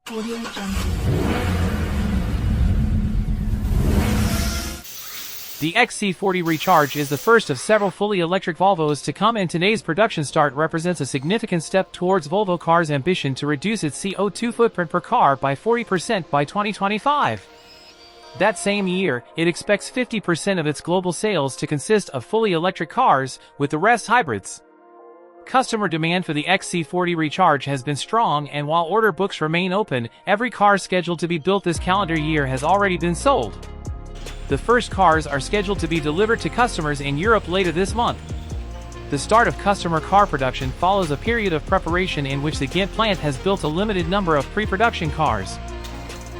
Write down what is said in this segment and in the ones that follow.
Audio Jungle. The XC40 Recharge is the first of several fully electric Volvos to come, and today's production start represents a significant step towards Volvo Cars' ambition to reduce its CO2 footprint per car by 40% by 2025. That same year, it expects 50% of its global sales to consist of fully electric cars, with the rest hybrids. Customer demand for the XC40 Recharge has been strong, and while order books remain open, every car scheduled to be built this calendar year has already been sold. The first cars are scheduled to be delivered to customers in Europe later this month. The start of customer car production follows a period of preparation in which the Ghent plant has built a limited number of pre-production cars.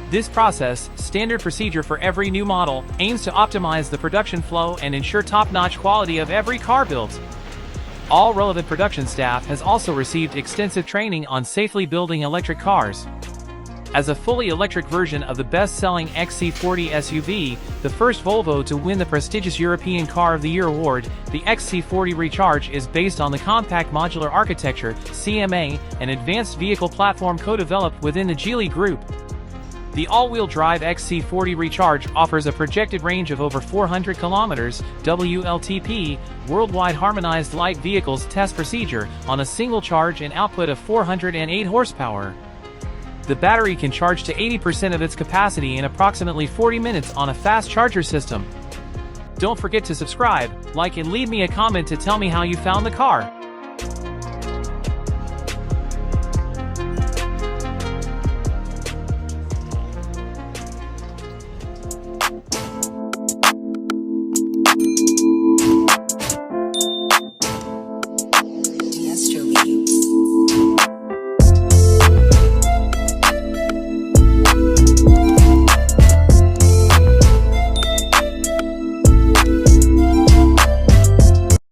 This process, standard procedure for every new model, aims to optimize the production flow and ensure top-notch quality of every car built. All relevant production staff has also received extensive training on safely building electric cars. As a fully electric version of the best-selling XC40 SUV, the first Volvo to win the prestigious European Car of the Year award, the XC40 Recharge is based on the Compact Modular Architecture (CMA), an advanced vehicle platform co-developed within the Geely Group. The all-wheel drive XC40 Recharge offers a projected range of over 400 kilometers (WLTP), worldwide harmonized light vehicles test procedure, on a single charge and output of 408 horsepower. The battery can charge to 80% of its capacity in approximately 40 minutes on a fast charger system. Don't forget to subscribe, like, and leave me a comment to tell me how you found the car.